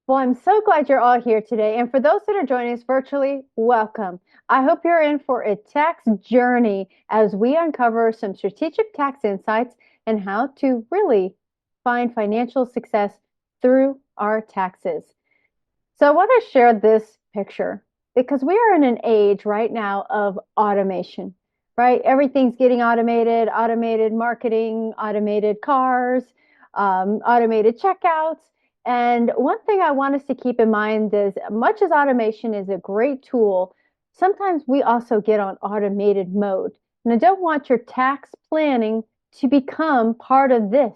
Well, I'm so glad you're all here today. And for those that are joining us virtually, welcome. I hope you're in for a tax journey as we uncover some strategic tax insights and how to really find financial success through our taxes. So I want to share this picture because we are in an age right now of automation, right? Everything's getting automated, automated marketing, automated cars, automated checkouts. And one thing I want us to keep in mind is much as automation is a great tool, sometimes we also get on automated mode. And I don't want your tax planning to become part of this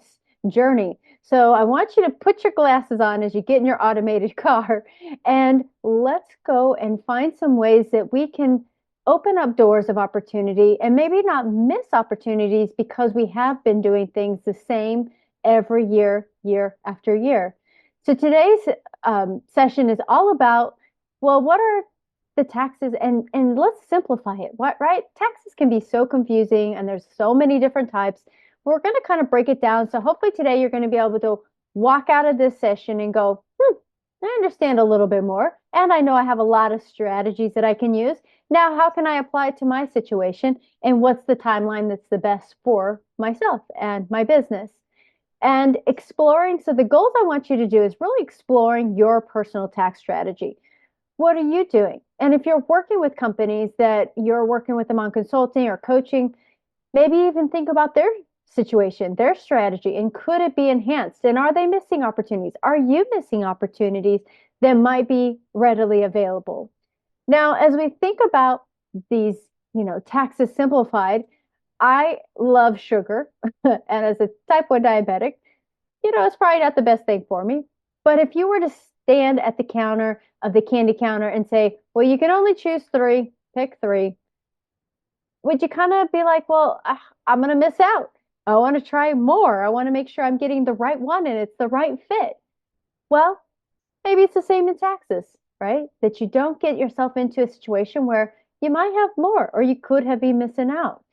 journey. So I want you to put your glasses on as you get in your automated car and let's go and find some ways that we can open up doors of opportunity and maybe not miss opportunities because we have been doing things the same every year, year after year. So today's session is all about, well, what are the taxes and let's simplify it. What, right? Taxes can be so confusing and there's so many different types. We're going to kind of break it down. So hopefully today you're going to be able to walk out of this session and go, I understand a little bit more. And I know I have a lot of strategies that I can use. Now, how can I apply it to my situation? And what's the timeline that's the best for myself and my business? And exploring, so the goals I want you to do is really exploring your personal tax strategy. What are you doing? And if you're working with companies that you're working with them on consulting or coaching, maybe even think about their situation, their strategy, and could it be enhanced? And are they missing opportunities? Are you missing opportunities that might be readily available? Now, as we think about these, taxes simplified, I love sugar. And as a type 1 diabetic, it's probably not the best thing for me. But if you were to stand at the counter of the candy counter and say, well, you can only choose three, pick three, would you kind of be like, well, I'm going to miss out. I want to try more. I want to make sure I'm getting the right one and it's the right fit. Well, maybe it's the same in taxes, right? That you don't get yourself into a situation where you might have more or you could have been missing out,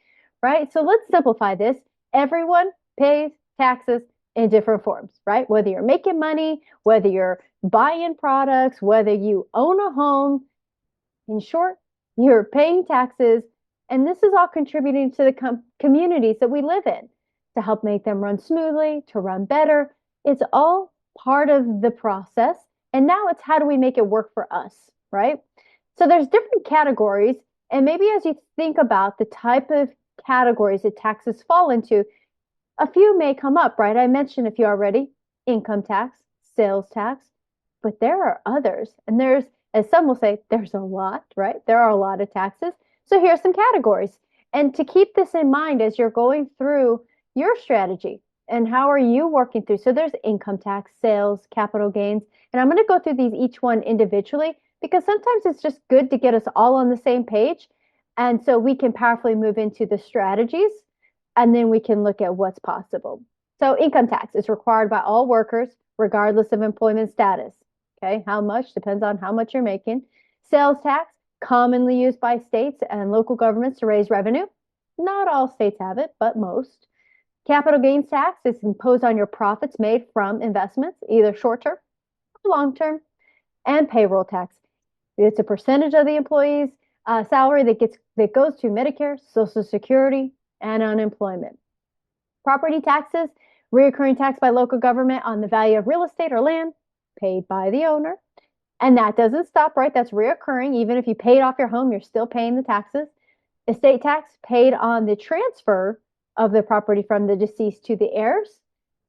right? So let's simplify this. Everyone pays taxes in different forms, right? Whether you're making money, whether you're buying products, whether you own a home, in short, you're paying taxes. And this is all contributing to the communities that we live in to help make them run smoothly, to run better. It's all part of the process. And now it's how do we make it work for us, right? So there's different categories. And maybe as you think about the type of categories that taxes fall into, a few may come up, right? I mentioned a few already: income tax, sales tax, but there are others. And there's, as some will say, there's a lot, right? There are a lot of taxes. So here's some categories. And to keep this in mind as you're going through your strategy and how are you working through. So there's income tax, sales, capital gains. And I'm going to go through these each one individually because sometimes it's just good to get us all on the same page. And so we can powerfully move into the strategies and then we can look at what's possible. So income tax is required by all workers, regardless of employment status. Okay, how much depends on how much you're making. Sales tax, commonly used by states and local governments to raise revenue. Not all states have it, but most. Capital gains tax is imposed on your profits made from investments, either short-term or long-term. And payroll tax. It's a percentage of the employee's salary that goes to Medicare, Social Security, and unemployment. Property taxes, reoccurring tax by local government on the value of real estate or land paid by the owner. And that doesn't stop, right? That's reoccurring. Even if you paid off your home, you're still paying the taxes. Estate tax paid on the transfer of the property from the deceased to the heirs.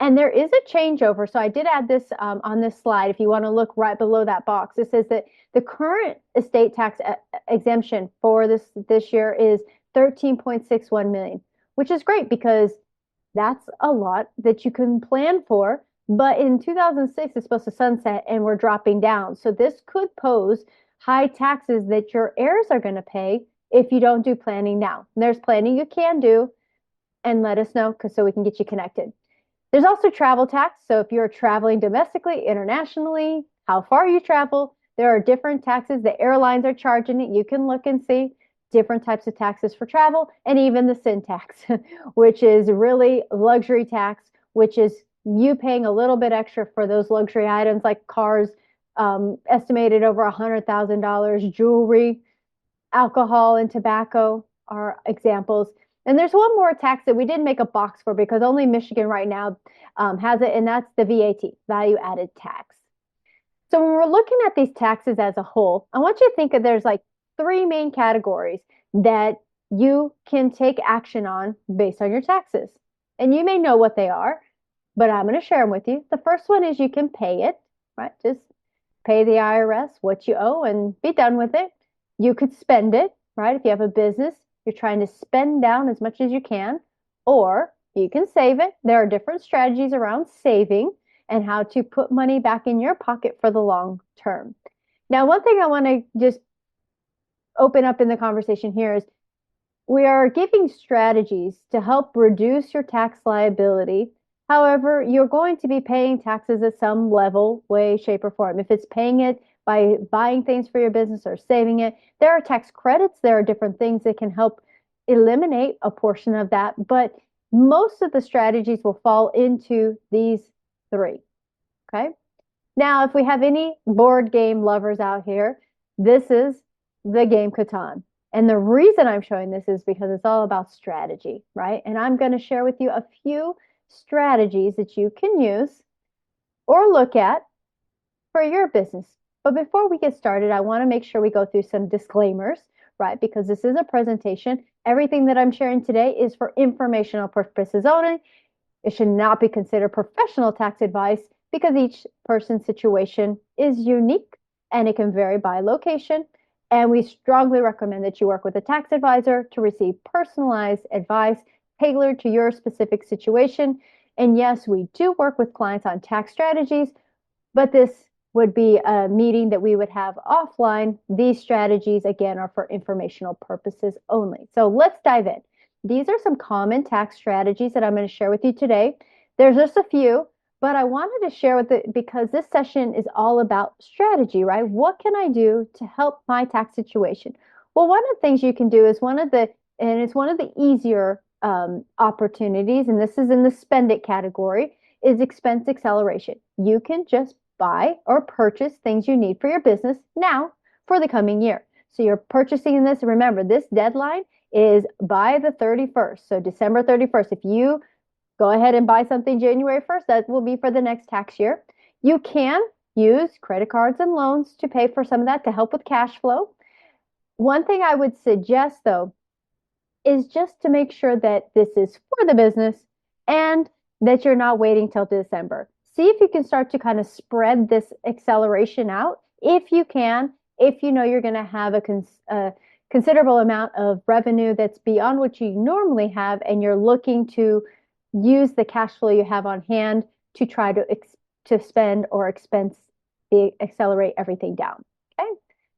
And there is a changeover. So I did add this on this slide. If you want to look right below that box, it says that the current estate tax exemption for this year is 13.61 million, which is great because that's a lot that you can plan for. But in 2006, it's supposed to sunset and we're dropping down. So this could pose high taxes that your heirs are going to pay if you don't do planning now. And there's planning you can do, and let us know so we can get you connected. There's also travel tax. So if you're traveling domestically, internationally, how far you travel, there are different taxes. The airlines are charging it. You can look and see different types of taxes for travel, and even the sin tax, which is really luxury tax, which is you paying a little bit extra for those luxury items like cars, estimated over $100,000, jewelry, alcohol, and tobacco are examples. And there's one more tax that we didn't make a box for because only Michigan right now has it, and that's the VAT, value added tax. So when we're looking at these taxes as a whole, I want you to think of there's like three main categories that you can take action on based on your taxes. And you may know what they are, but I'm going to share them with you. The first one is you can pay it, right? Just pay the IRS what you owe and be done with it. You could spend it, right? If you have a business, you're trying to spend down as much as you can, or you can save it. There are different strategies around saving and how to put money back in your pocket for the long term. Now, one thing I want to just open up in the conversation here is we are giving strategies to help reduce your tax liability. However, you're going to be paying taxes at some level, way, shape, or form. If it's paying it by buying things for your business or saving it, there are tax credits. There are different things that can help eliminate a portion of that. But most of the strategies will fall into these three. Okay. Now, if we have any board game lovers out here, this is the game Catan. And the reason I'm showing this is because it's all about strategy, right? And I'm going to share with you a few strategies that you can use or look at for your business. But before we get started, I want to make sure we go through some disclaimers, right? Because this is a presentation. Everything that I'm sharing today is for informational purposes only. It should not be considered professional tax advice because each person's situation is unique and it can vary by location. And we strongly recommend that you work with a tax advisor to receive personalized advice tailored to your specific situation. And yes, we do work with clients on tax strategies, but this would be a meeting that we would have offline. These strategies, again, are for informational purposes only. So let's dive in. These are some common tax strategies that I'm going to share with you today. There's just a few, but I wanted to share with it because this session is all about strategy, right? What can I do to help my tax situation? Well, one of the things you can do is it's one of the easier opportunities, and this is in the spend it category, is expense acceleration. You can just buy or purchase things you need for your business now for the coming year. So you're purchasing this. Remember, this deadline is by the 31st. So December 31st. If you go ahead and buy something January 1st, that will be for the next tax year. You can use credit cards and loans to pay for some of that to help with cash flow. One thing I would suggest, though, is just to make sure that this is for the business and that you're not waiting till December. See if you can start to kind of spread this acceleration out if you can, if you know you're going to have a considerable amount of revenue that's beyond what you normally have, and you're looking to use the cash flow you have on hand to try to spend or accelerate everything down. Okay,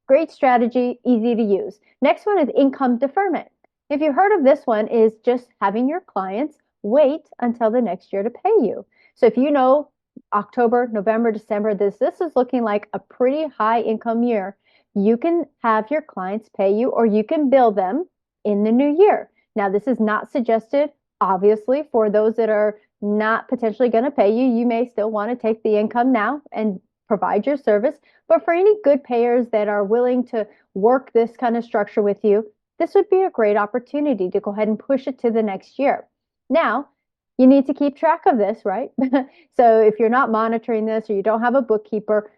great strategy, easy to use. Next one is income deferment. If you've heard of this one, is just having your clients wait until the next year to pay you. So if you know October, November, December, this is looking like a pretty high income year, you can have your clients pay you, or you can bill them in the new year. Now, this is not suggested, obviously, for those that are not potentially going to pay you. You may still want to take the income now and provide your service. But for any good payers that are willing to work this kind of structure with you, this would be a great opportunity to go ahead and push it to the next year. Now, you need to keep track of this, right? So if you're not monitoring this or you don't have a bookkeeper,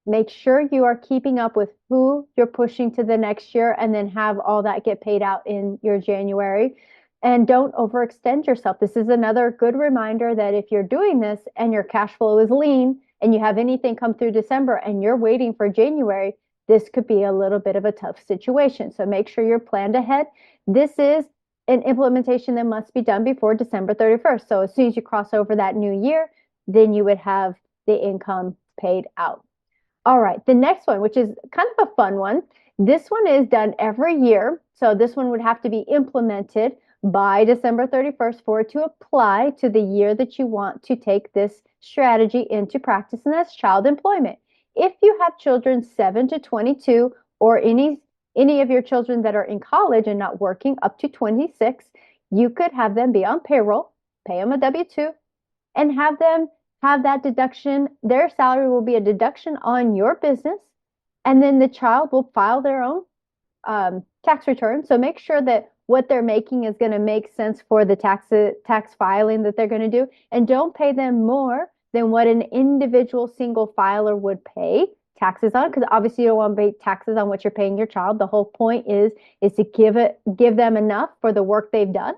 make sure you are keeping up with who you're pushing to the next year, and then have all that get paid out in your January. And don't overextend yourself. This is another good reminder that if you're doing this and your cash flow is lean and you have anything come through December and you're waiting for January, this could be a little bit of a tough situation. So make sure you're planned ahead. This is an implementation that must be done before December 31st. So as soon as you cross over that new year, then you would have the income paid out. All right, the next one, which is kind of a fun one. This one is done every year. So this one would have to be implemented by December 31st for it to apply to the year that you want to take this strategy into practice, and that's child employment. If you have children 7 to 22, or any of your children that are in college and not working up to 26, you could have them be on payroll, pay them a W-2, and have them have that deduction. Their salary will be a deduction on your business, and then the child will file their own tax return. So make sure that what they're making is going to make sense for the tax filing that they're going to do, and don't pay them more than what an individual single filer would pay taxes on, because obviously you don't want to pay taxes on what you're paying your child. The whole point is to give them enough for the work they've done,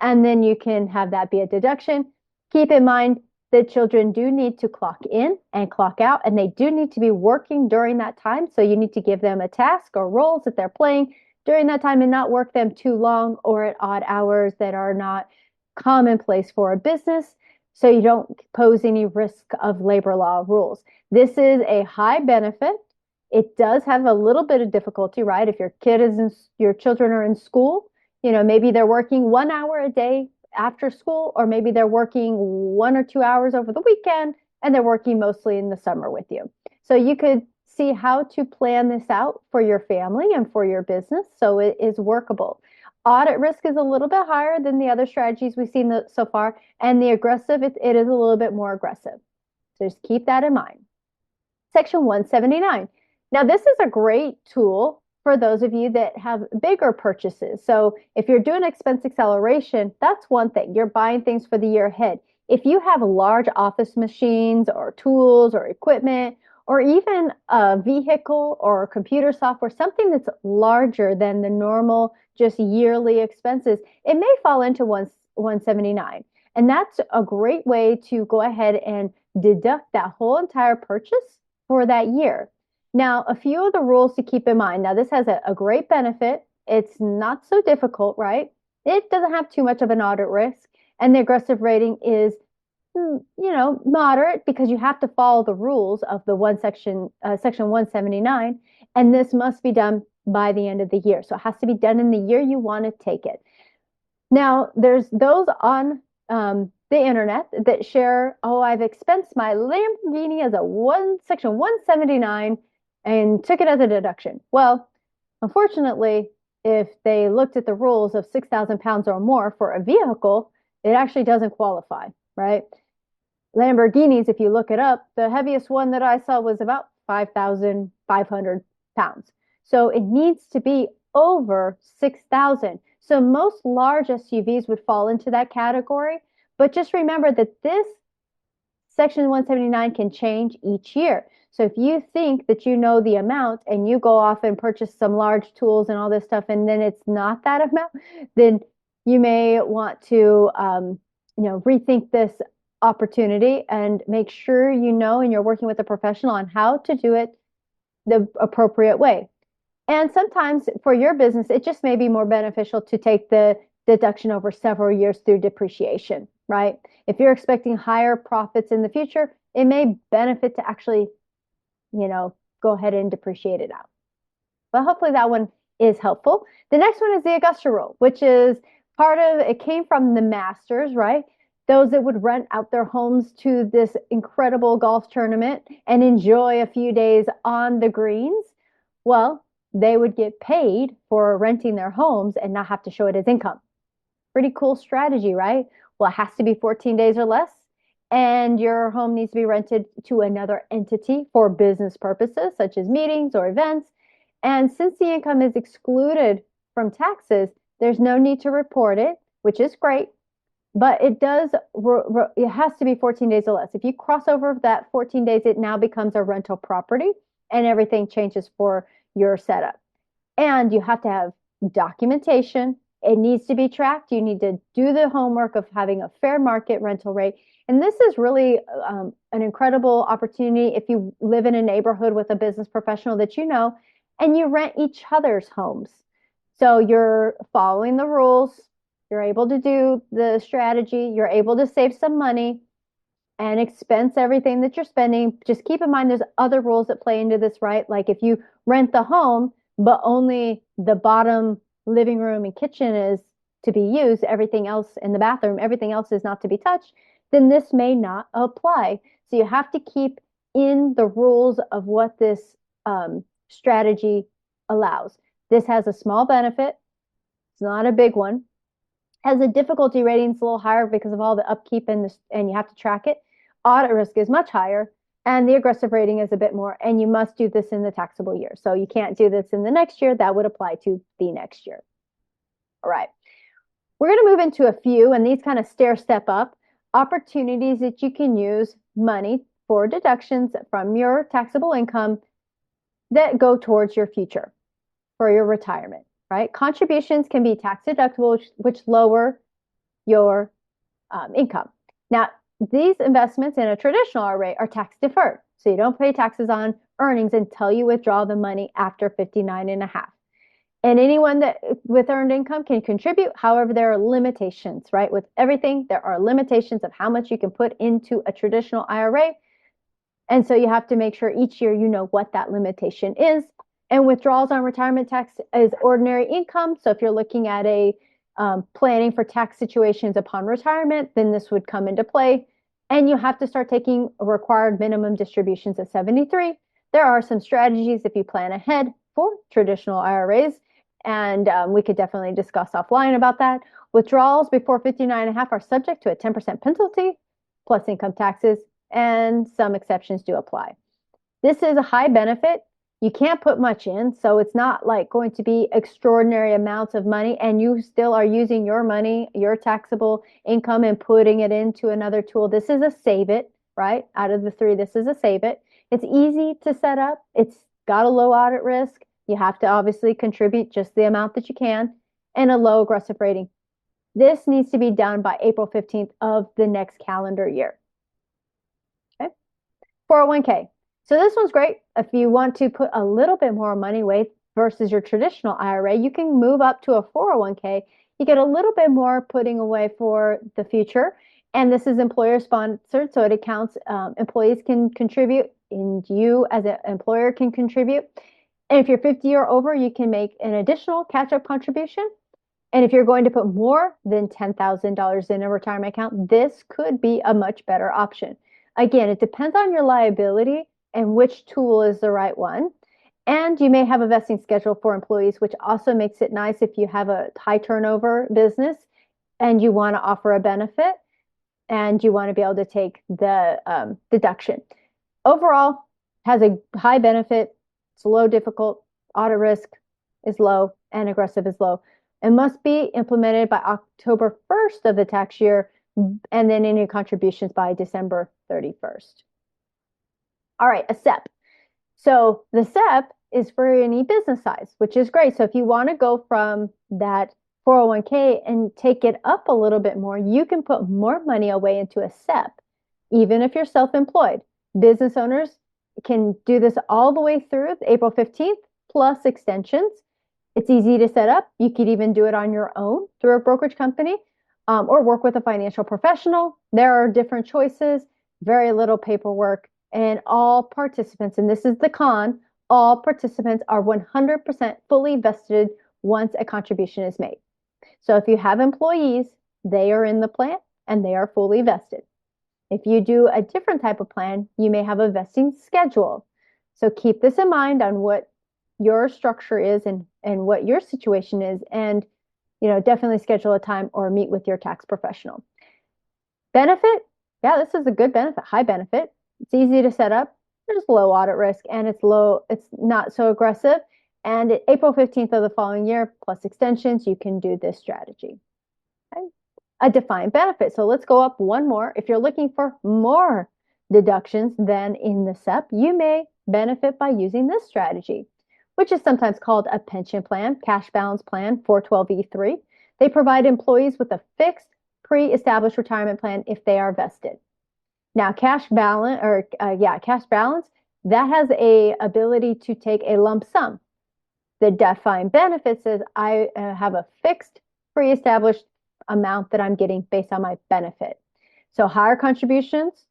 and then you can have that be a deduction. Keep in mind that children do need to clock in and clock out, and they do need to be working during that time. So you need to give them a task or roles that they're playing during that time and not work them too long or at odd hours that are not commonplace for a business, so you don't pose any risk of labor law rules. This is a high benefit. It does have a little bit of difficulty, right? If your children are in school, maybe they're working 1 hour a day after school, or maybe they're working 1 or 2 hours over the weekend, and they're working mostly in the summer with you. So you could see how to plan this out for your family and for your business so it is workable. Audit risk is a little bit higher than the other strategies we've seen so far, and the aggressive, it is a little bit more aggressive. So just keep that in mind. Section 179. Now, this is a great tool for those of you that have bigger purchases. So if you're doing expense acceleration, that's one thing. You're buying things for the year ahead. If you have large office machines or tools or equipment, or even a vehicle or computer software, something that's larger than the normal just yearly expenses, it may fall into 179. And that's a great way to go ahead and deduct that whole entire purchase for that year. Now, a few of the rules to keep in mind. Now, this has a great benefit. It's not so difficult, right? It doesn't have too much of an audit risk. And the aggressive rating is, moderate, because you have to follow the rules of the section 179. And this must be done by the end of the year. So it has to be done in the year you want to take it. Now, there's those on the internet that share, I've expensed my Lamborghini as section 179 and took it as a deduction. Well, unfortunately, if they looked at the rules of 6,000 pounds or more for a vehicle, it actually doesn't qualify, right? Lamborghinis, if you look it up, the heaviest one that I saw was about 5,500 pounds. So it needs to be over 6,000. So most large SUVs would fall into that category. But just remember that this section 179 can change each year. So if you think that you know the amount and you go off and purchase some large tools and all this stuff, and then it's not that amount, then you may want to rethink this opportunity and make sure and you're working with a professional on how to do it the appropriate way. And sometimes for your business, it just may be more beneficial to take the deduction over several years through depreciation, right? If you're expecting higher profits in the future, it may benefit to actually, go ahead and depreciate it out. But hopefully that one is helpful. The next one is the Augusta rule, which is it came from the masters, right? Those that would rent out their homes to this incredible golf tournament and enjoy a few days on the greens. Well, they would get paid for renting their homes and not have to show it as income. Pretty cool strategy, right? Well, it has to be 14 days or less, and your home needs to be rented to another entity for business purposes, such as meetings or events. And since the income is excluded from taxes, there's no need to report it, which is great. But it has to be 14 days or less. If you cross over that 14 days, it now becomes a rental property and everything changes for your setup. And you have to have documentation. It needs to be tracked. You need to do the homework of having a fair market rental rate. And this is really an incredible opportunity if you live in a neighborhood with a business professional that and you rent each other's homes. So you're following the rules. You're able to do the strategy. You're able to save some money and expense everything that you're spending. Just keep in mind there's other rules that play into this, right? Like if you rent the home, but only the bottom living room and kitchen is to be used, everything else in the bathroom, everything else is not to be touched, then this may not apply. So you have to keep in the rules of what this strategy allows. This has a small benefit. It's not a big one. Has a difficulty rating, it's a little higher because of all the upkeep and you have to track it. audit risk is much higher, and the aggressive rating is a bit more, and you must do this in the taxable year. So you can't do this in the next year. That would apply to the next year. All right. We're going to move into a few, and these kind of stair step up, opportunities that you can use money for deductions from your taxable income that go towards your future for your retirement, right? Contributions can be tax deductible, which lower your income. Now, these investments in a traditional IRA are tax deferred. So you don't pay taxes on earnings until you withdraw the money after 59 and a half. And anyone that with earned income can contribute. However, there are limitations, right? With everything, there are limitations of how much you can put into a traditional IRA. And so you have to make sure each year you know what that limitation is. And withdrawals on retirement tax is ordinary income. So if you're looking at a planning for tax situations upon retirement, then this would come into play. And you have to start taking required minimum distributions at 73. There are some strategies if you plan ahead for traditional IRAs. And we could definitely discuss offline about that. Withdrawals before 59 and a half are subject to a 10% penalty plus income taxes, and some exceptions do apply. This is a high benefit. You can't put much in, so it's not like going to be extraordinary amounts of money, and you still are using your money, your taxable income, and putting it into another tool. This is a save it, right? Out of the three, this is a save it. It's easy to set up. It's got a low audit risk. You have to obviously contribute just the amount that you can, and a low aggressive rating. This needs to be done by April 15th of the next calendar year. Okay. 401k. So this one's great. If you want to put a little bit more money away versus your traditional IRA, you can move up to a 401k. You get a little bit more putting away for the future. And this is employer sponsored, so it accounts, employees can contribute, and you as an employer can contribute. And if you're 50 or over, you can make an additional catch-up contribution. And if you're going to put more than $10,000 in a retirement account, this could be a much better option. Again, it depends on your liability and which tool is the right one. And you may have a vesting schedule for employees, which also makes it nice if you have a high turnover business and you want to offer a benefit and you want to be able to take the deduction. Overall, has a high benefit. It's low difficult, audit risk is low, and aggressive is low. It must be implemented by October 1st of the tax year, and then any contributions by December 31st. All right, a SEP. So the SEP is for any business size, which is great. So if you want to go from that 401k and take it up a little bit more, you can put more money away into a SEP, even if you're self-employed. Business owners can do this all the way through April 15th, plus extensions. It's easy to set up. You could even do it on your own through a brokerage company or work with a financial professional. There are different choices, very little paperwork, and all participants, and this is the con, all participants are 100% fully vested once a contribution is made. So if you have employees, they are in the plan and they are fully vested. If you do a different type of plan, you may have a vesting schedule. So keep this in mind on what your structure is and what your situation is, and definitely schedule a time or meet with your tax professional. Benefit, yeah, this is a good benefit, high benefit. It's easy to set up. There's low audit risk, and it's not so aggressive. And at April 15th of the following year, plus extensions, you can do this strategy. Okay. A defined benefit. So let's go up one more. If you're looking for more deductions than in the SEP, you may benefit by using this strategy, which is sometimes called a pension plan, cash balance plan, 412(e)(3). They provide employees with a fixed pre-established retirement plan if they are vested. Now, cash balance, that has a ability to take a lump sum. The defined benefit says I have a fixed pre-established amount that I'm getting based on my benefit. So higher contributions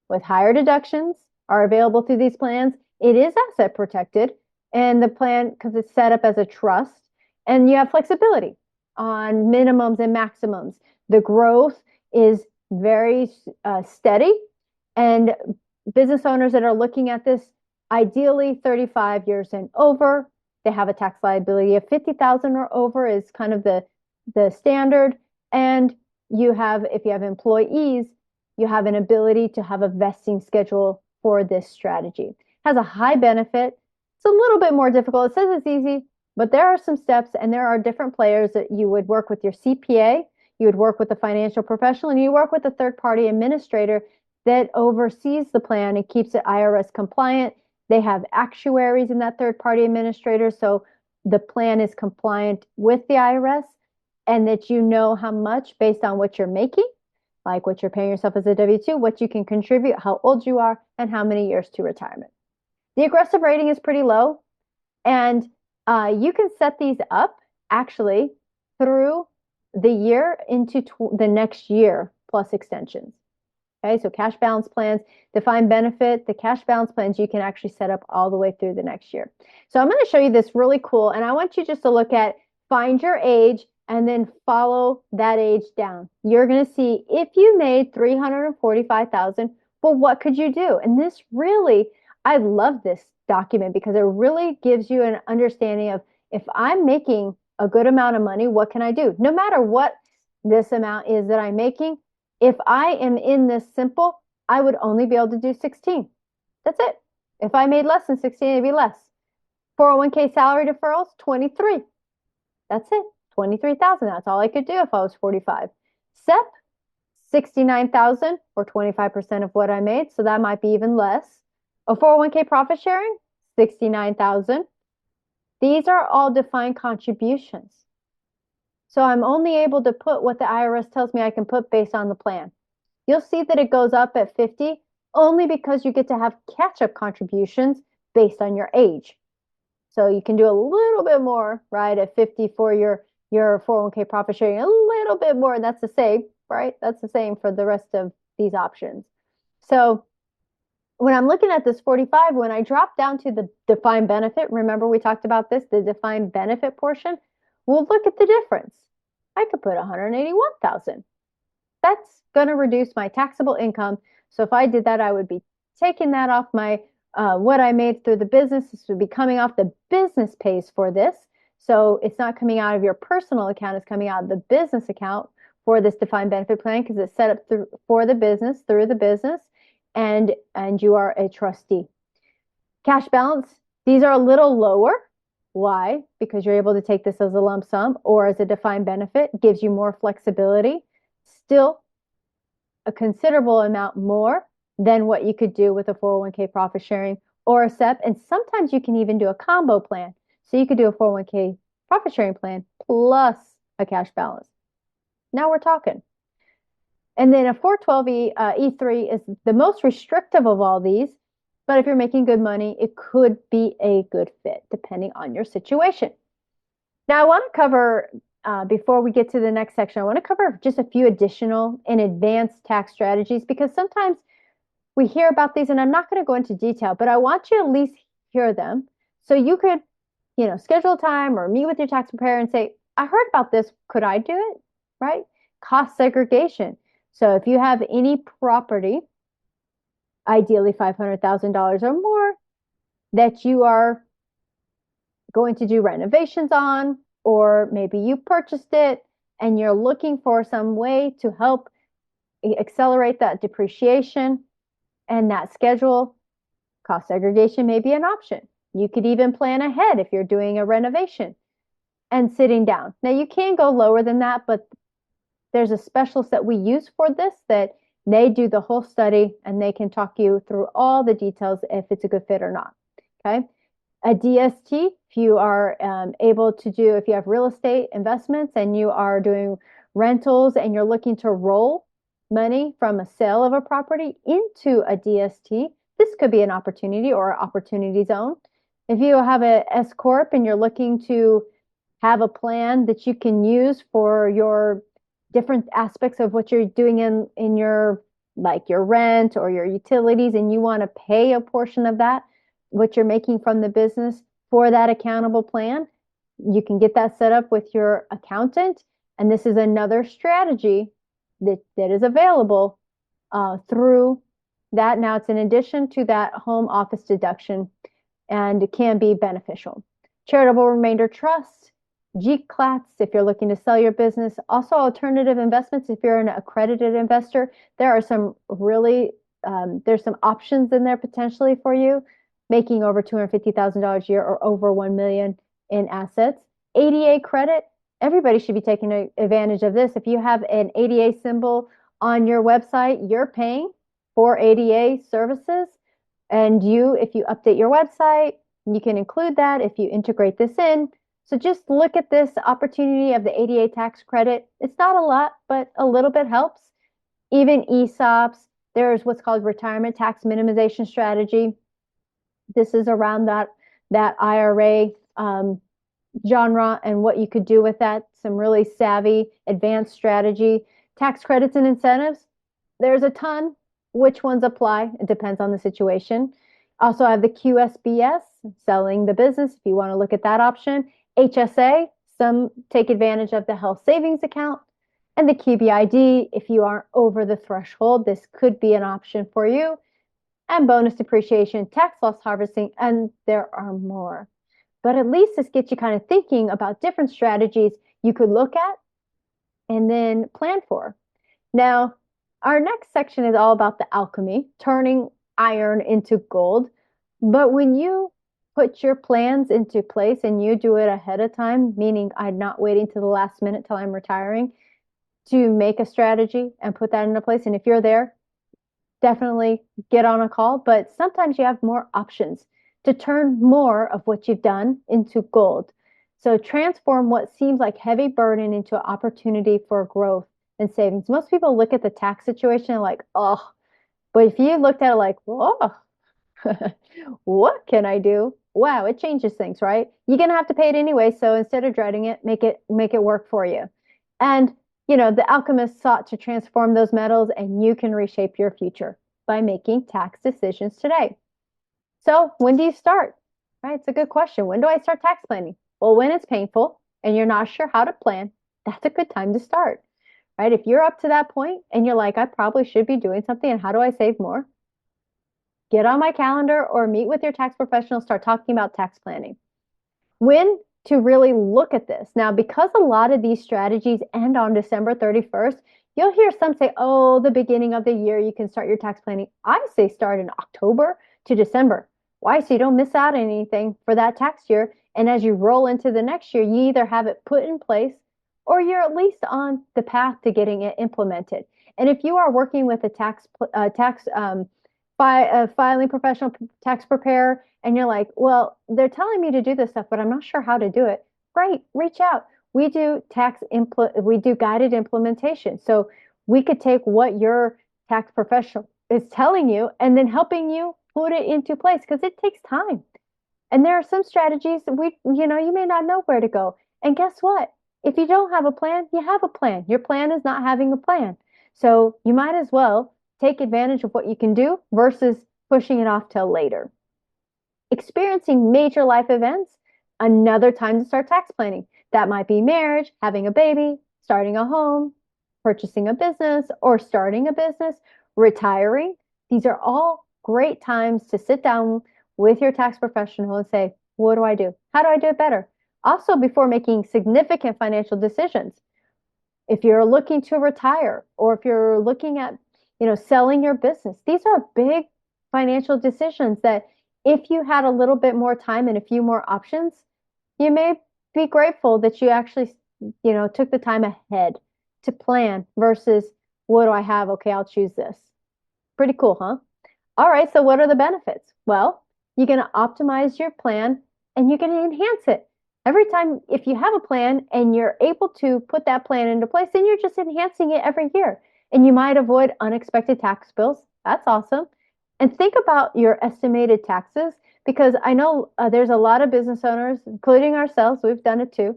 with higher deductions are available through these plans. It is asset protected, and the plan, because it's set up as a trust, and you have flexibility on minimums and maximums. The growth is very steady, and business owners that are looking at this, ideally 35 years and over, they have a tax liability of 50,000 or over is kind of the standard. And if you have employees, you have an ability to have a vesting schedule for this strategy. It has a high benefit. It's a little bit more difficult. It says it's easy, but there are some steps and there are different players that you would work with your CPA, you would work with a financial professional, and you work with a third-party administrator that oversees the plan and keeps it IRS compliant. They have actuaries in that third-party administrator, so the plan is compliant with the IRS, and that you know how much based on what you're making, like what you're paying yourself as a W-2, what you can contribute, how old you are, and how many years to retirement. The aggressive rating is pretty low, and you can set these up actually through the year into the next year plus extensions. Okay, so cash balance plans, defined benefit, the cash balance plans you can actually set up all the way through the next year. So I'm going to show you this really cool, and I want you just to look at, find your age, and then follow that age down. You're going to see if you made $345,000, well, what could you do? And this really, I love this document because it really gives you an understanding of, if I'm making a good amount of money, what can I do? No matter what this amount is that I'm making, if I am in this simple, I would only be able to do 16. That's it. If I made less than 16, it'd be less. 401k salary deferrals, 23. That's it. 23,000. That's all I could do if I was 45. SEP, 69,000 or 25% of what I made. So that might be even less. A 401k profit sharing, 69,000. These are all defined contributions. So I'm only able to put what the IRS tells me I can put based on the plan. You'll see that it goes up at 50 only because you get to have catch-up contributions based on your age. So you can do a little bit more, right, at 50 for your 401k profit sharing, a little bit more, and that's the same, right? That's the same for the rest of these options. So when I'm looking at this 45, when I drop down to the defined benefit, remember we talked about this, the defined benefit portion, we'll look at the difference. I could put 181,000. That's going to reduce my taxable income. So if I did that, I would be taking that off my what I made through the business. This would be coming off the business pays for this. So it's not coming out of your personal account. It's coming out of the business account for this defined benefit plan because it's set up for the business, through the business, and you are a trustee. Cash balance, these are a little lower. Why? Because you're able to take this as a lump sum or as a defined benefit, gives you more flexibility. Still a considerable amount more than what you could do with a 401k profit sharing or a SEP. And sometimes you can even do a combo plan. So you could do a 401k profit sharing plan plus a cash balance. Now we're talking. And then a 412 E3 is the most restrictive of all these. But if you're making good money, it could be a good fit depending on your situation. Now I want to cover, before we get to the next section, I want to cover just a few additional and advanced tax strategies because sometimes we hear about these, and I'm not going to go into detail, but I want you to at least hear them so you could, schedule time or meet with your tax preparer and say, I heard about this. Could I do it? Right? Cost segregation. So if you have any property, ideally $500,000 or more, that you are going to do renovations on, or maybe you purchased it and you're looking for some way to help accelerate that depreciation and that schedule, cost segregation may be an option. You could even plan ahead if you're doing a renovation and sitting down. Now you can go lower than that, but there's a specialist that we use for this that they do the whole study and they can talk you through all the details if it's a good fit or not. Okay. A DST, if you are able to do, if you have real estate investments and you are doing rentals and you're looking to roll money from a sale of a property into a DST, this could be an opportunity or opportunity zone. If you have a S Corp and you're looking to have a plan that you can use for your different aspects of what you're doing in your, like your rent or your utilities, and you want to pay a portion of that, what you're making from the business for that accountable plan, you can get that set up with your accountant. And this is another strategy that is available through that. Now it's in addition to that home office deduction, and it can be beneficial. Charitable remainder trust. GCLATs if you're looking to sell your business. Also, alternative investments if you're an accredited investor. There are some really there's some options in there potentially for you, making over $250,000 a year or over 1 million in assets. ADA credit. Everybody should be taking advantage of this. If you have an ADA symbol on your website, you're paying for ADA services. And if you update your website, you can include that if you integrate this in. So just look at this opportunity of the ADA tax credit. It's not a lot, but a little bit helps. Even ESOPs, there's what's called retirement tax minimization strategy. This is around that IRA genre and what you could do with that. Some really savvy, advanced strategy. Tax credits and incentives, there's a ton. Which ones apply? It depends on the situation. Also, I have the QSBS, selling the business, if you want to look at that option. HSA, some take advantage of the health savings account. And the QBID, if you aren't over the threshold, this could be an option for you. And bonus depreciation, tax loss harvesting, and there are more. But at least this gets you kind of thinking about different strategies you could look at and then plan for. Now, our next section is all about the alchemy, turning iron into gold. But when you put your plans into place and you do it ahead of time, meaning I'm not waiting to the last minute till I'm retiring to make a strategy and put that into place. And if you're there, definitely get on a call. But sometimes you have more options to turn more of what you've done into gold. So transform what seems like heavy burden into an opportunity for growth and savings. Most people look at the tax situation like, oh, but if you looked at it like, oh, what can I do? Wow, it changes things, right? You're gonna have to pay it anyway. So instead of dreading it, make it work for you. And the alchemists sought to transform those metals, and you can reshape your future by making tax decisions today. So when do you start? Right? It's a good question. When do I start tax planning? Well, when it's painful and you're not sure how to plan, that's a good time to start. Right? If you're up to that point and you're like, I probably should be doing something, and how do I save more? Get on my calendar or meet with your tax professional, start talking about tax planning. When to really look at this. Now, because a lot of these strategies end on December 31st, you'll hear some say, oh, the beginning of the year, you can start your tax planning. I say start in October to December. Why? So you don't miss out on anything for that tax year. And as you roll into the next year, you either have it put in place or you're at least on the path to getting it implemented. And if you are working with a filing professional, tax preparer, and you're like, well, they're telling me to do this stuff, but I'm not sure how to do it. Great, reach out. We do guided implementation. So we could take what your tax professional is telling you and then helping you put it into place, because it takes time. And there are some strategies that you may not know where to go. And guess what? If you don't have a plan, you have a plan. Your plan is not having a plan. So you might as well take advantage of what you can do versus pushing it off till later. Experiencing major life events, another time to start tax planning. That might be marriage, having a baby, starting a home, purchasing a business, or starting a business, retiring. These are all great times to sit down with your tax professional and say, what do I do? How do I do it better? Also, before making significant financial decisions, if you're looking to retire or if you're looking at selling your business, these are big financial decisions that if you had a little bit more time and a few more options, you may be grateful that you actually took the time ahead to plan versus what do I have? Okay, I'll choose this. Pretty cool, huh? All right, so what are the benefits? Well, you're going to optimize your plan and you're going to enhance it. Every time, if you have a plan and you're able to put that plan into place, then you're just enhancing it every year. And you might avoid unexpected tax bills. That's awesome. And think about your estimated taxes, because I know there's a lot of business owners, including ourselves, we've done it too.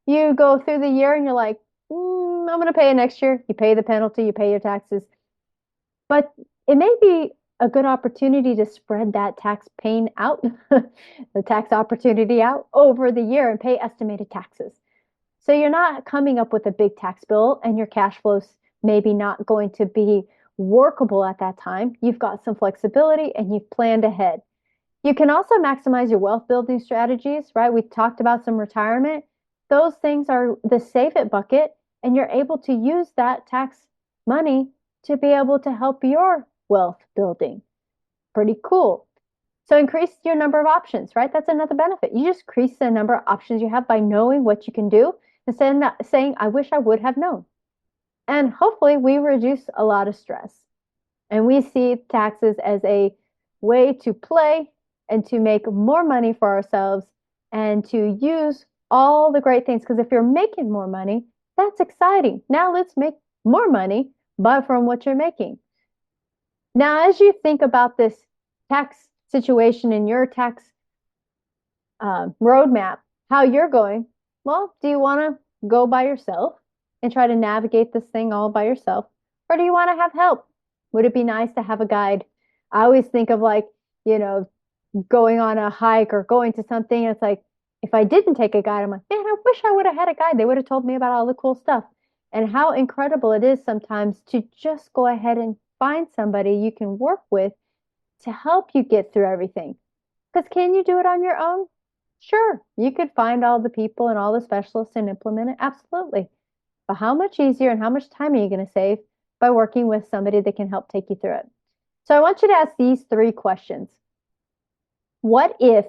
You go through the year and you're like, I'm going to pay it next year. You pay the penalty, you pay your taxes. But it may be a good opportunity to spread that tax pain out, the tax opportunity out over the year and pay estimated taxes. So you're not coming up with a big tax bill and your cash flows maybe not going to be workable at that time. You've got some flexibility and you've planned ahead. You can also maximize your wealth building strategies, right? We talked about some retirement. those things are the save it bucket, and you're able to use that tax money to be able to help your wealth building. Pretty cool. So increase your number of options, right? That's another benefit. You just increase the number of options you have by knowing what you can do instead of saying, I wish I would have known. And hopefully we reduce a lot of stress. And we see taxes as a way to play and to make more money for ourselves and to use all the great things. Because if you're making more money, that's exciting. Now let's make more money from what you're making. Now, as you think about this tax situation in your tax roadmap, how you're going, well, do you want to go by yourself and try to navigate this thing all by yourself? Or do you want to have help? Would it be nice to have a guide? I always think of like, going on a hike or going to something. It's like, if I didn't take a guide, I'm like, man, I wish I would have had a guide. They would have told me about all the cool stuff. And how incredible it is sometimes to just go ahead and find somebody you can work with to help you get through everything. Because can you do it on your own? Sure, you could find all the people and all the specialists and implement it. Absolutely. But how much easier and how much time are you going to save by working with somebody that can help take you through it? So I want you to ask these 3 questions. What would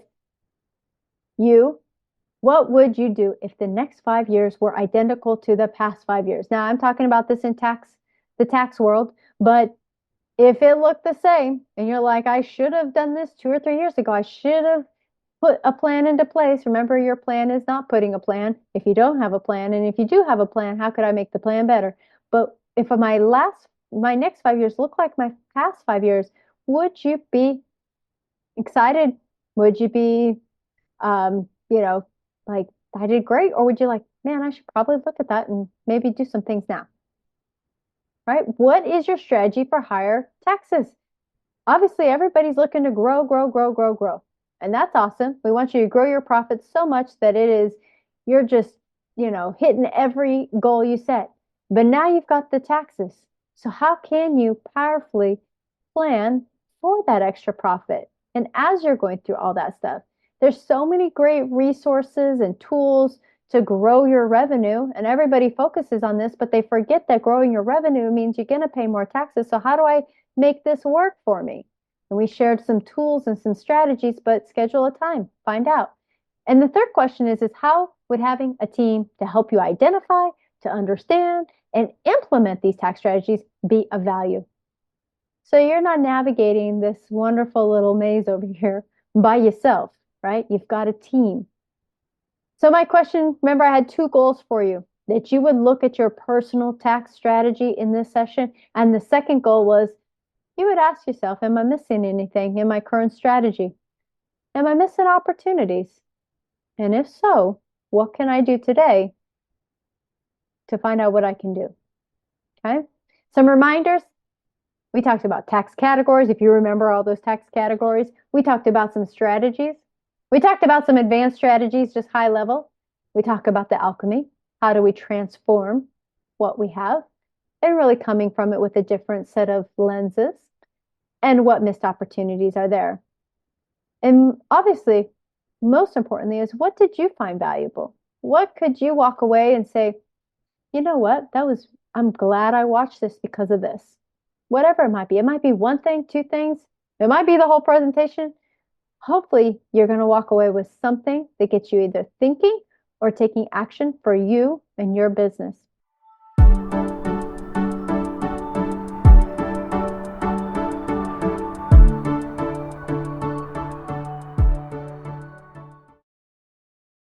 you do if the next 5 years were identical to the past 5 years? Now I'm talking about this in the tax world, but if it looked the same and you're like, I should have done this 2 or 3 years ago, I should have put a plan into place. Remember, your plan is not putting a plan if you don't have a plan. And if you do have a plan, how could I make the plan better? But if my next 5 years look like my past 5 years, would you be excited? Would you be, like, I did great? Or would you like, man, I should probably look at that and maybe do some things now? Right? What is your strategy for higher taxes? Obviously, everybody's looking to grow, grow, grow, grow, grow. And that's awesome. We want you to grow your profits so much that you're just, hitting every goal you set. But now you've got the taxes. So how can you powerfully plan for that extra profit? And as you're going through all that stuff, there's so many great resources and tools to grow your revenue. And everybody focuses on this, but they forget that growing your revenue means you're going to pay more taxes. So how do I make this work for me? And we shared some tools and some strategies, but schedule a time, find out. And the third question is how would having a team to help you identify, to understand, and implement these tax strategies be of value? So you're not navigating this wonderful little maze over here by yourself, right? You've got a team. So my question, remember, I had 2 goals for you, that you would look at your personal tax strategy in this session. And the second goal was you would ask yourself, am I missing anything in my current strategy? Am I missing opportunities? And if so, what can I do today to find out what I can do? Okay. Some reminders. We talked about tax categories. If you remember all those tax categories, we talked about some strategies. We talked about some advanced strategies, just high level. We talk about the alchemy. How do we transform what we have? And really coming from it with a different set of lenses, and what missed opportunities are there. And obviously, most importantly, is what did you find valuable? What could you walk away and say, you know what, I'm glad I watched this because of this. Whatever it might be. It might be 1 thing, 2 things. It might be the whole presentation. Hopefully, you're going to walk away with something that gets you either thinking or taking action for you and your business.